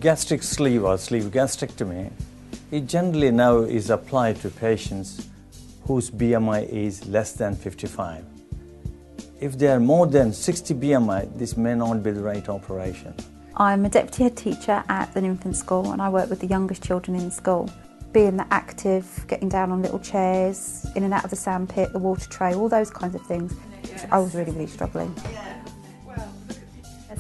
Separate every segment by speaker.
Speaker 1: Gastric sleeve or sleeve gastrectomy, it generally now is applied to patients whose BMI is less than 55. If they are more than 60 BMI, this may not be the right operation.
Speaker 2: I'm a deputy head teacher at an infant school and I work with the youngest children in the school. Being that active, getting down on little chairs, in and out of the sandpit, the water tray, all those kinds of things, I was really struggling.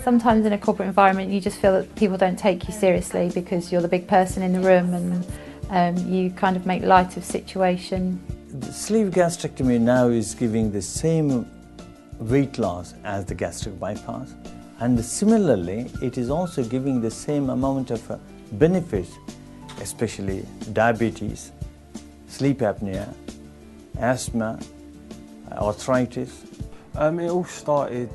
Speaker 3: Sometimes in a corporate environment you just feel that people don't take you seriously because you're the big person in the room and you kind of make light of situation.
Speaker 1: The sleeve gastrectomy now is giving the same weight loss as the gastric bypass, and similarly it is also giving the same amount of benefits, especially diabetes, sleep apnea, asthma, arthritis.
Speaker 4: It all started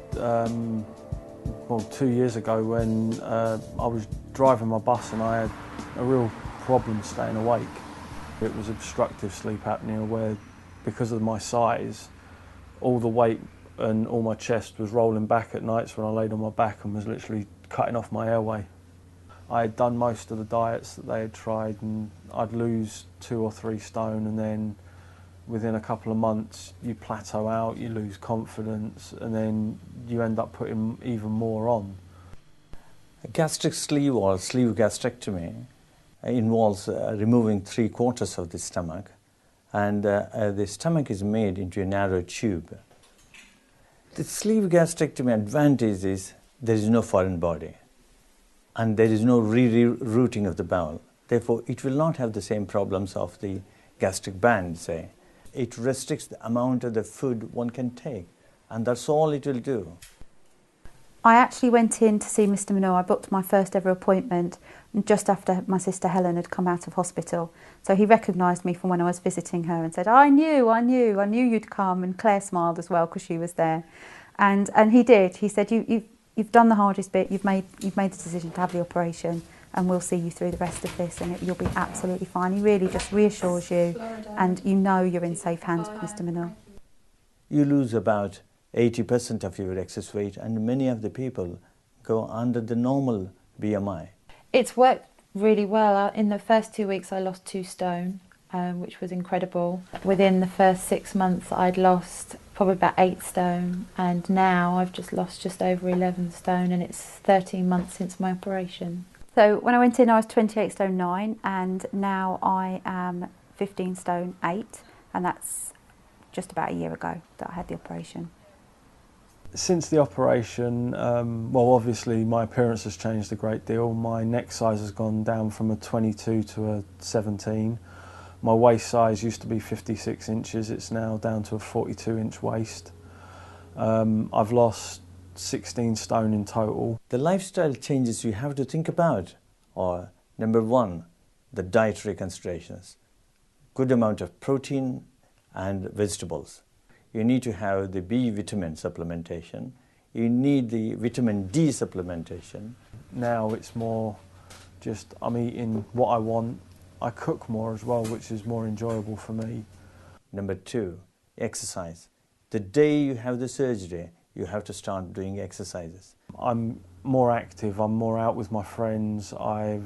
Speaker 4: 2 years ago when I was driving my bus and I had a real problem staying awake. It was obstructive sleep apnea where, because of my size, all the weight and all my chest was rolling back at nights when I laid on my back and was literally cutting off my airway. I had done most of the diets that they had tried and I'd lose 2 or 3 stone, and then within a couple of months you plateau out, you lose confidence, and then you end up putting even more on.
Speaker 1: A gastric sleeve or sleeve gastrectomy involves removing 3/4 of the stomach, and the stomach is made into a narrow tube. The sleeve gastrectomy advantage is there is no foreign body and there is no rerouting of the bowel. Therefore, it will not have the same problems of the gastric band, say. It restricts the amount of the food one can take, and that's all it will do.
Speaker 2: I actually went in to see Mr. Minot. I booked my first ever appointment just after my sister Helen had come out of hospital. So he recognised me from when I was visiting her and said, I knew you'd come, and Claire smiled as well because she was there. And he did. He said, you've done the hardest bit, you've made the decision to have the operation, and we'll see you through the rest of this and you'll be absolutely fine. He really just reassures you and you know you're in safe hands with Mr. Minot.
Speaker 1: You lose about 80% of your excess weight, and many of the people go under the normal BMI.
Speaker 3: It's worked really well. In the first 2 weeks I lost 2 stone, which was incredible. Within the first 6 months I'd lost probably about 8 stone, and now I've just lost just over 11 stone, and it's 13 months since my operation.
Speaker 2: So when I went in I was 28 stone 9, and now I am 15 stone 8, and that's just about a year ago that I had the operation.
Speaker 4: Since the operation, well, obviously my appearance has changed a great deal. My neck size has gone down from a 22 to a 17. My waist size used to be 56 inches, it's now down to a 42-inch waist. I've lost 16 stone in total.
Speaker 1: The lifestyle changes you have to think about are, number 1, the dietary considerations. Good amount of protein and vegetables. You need to have the B vitamin supplementation. You need the vitamin D supplementation.
Speaker 4: Now it's more just I'm eating what I want. I cook more as well, which is more enjoyable for me.
Speaker 1: Number 2, exercise. The day you have the surgery, you have to start doing exercises.
Speaker 4: I'm more active, I'm more out with my friends. I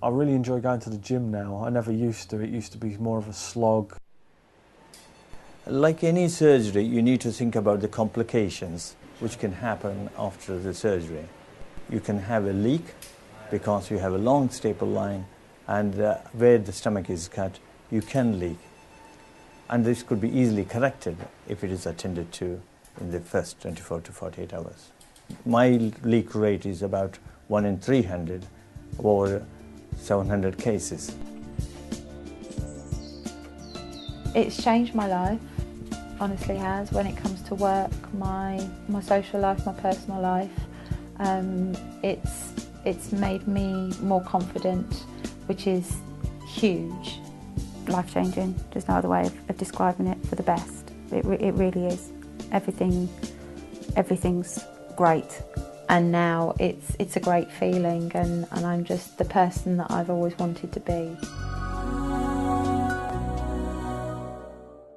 Speaker 4: really enjoy going to the gym now. I never used to. It used to be more of a slog.
Speaker 1: Like any surgery, you need to think about the complications which can happen after the surgery. You can have a leak because you have a long staple line, and where the stomach is cut, you can leak. And this could be easily corrected if it is attended to in the first 24 to 48 hours. My leak rate is about 1 in 300 over 700 cases.
Speaker 3: It's changed my life, honestly has, when it comes to work, my social life, my personal life. It's made me more confident, which is huge.
Speaker 2: Life-changing, there's no other way of describing it, for the best. It really is. Everything's great.
Speaker 3: And now it's a great feeling, and I'm just the person that I've always wanted to be.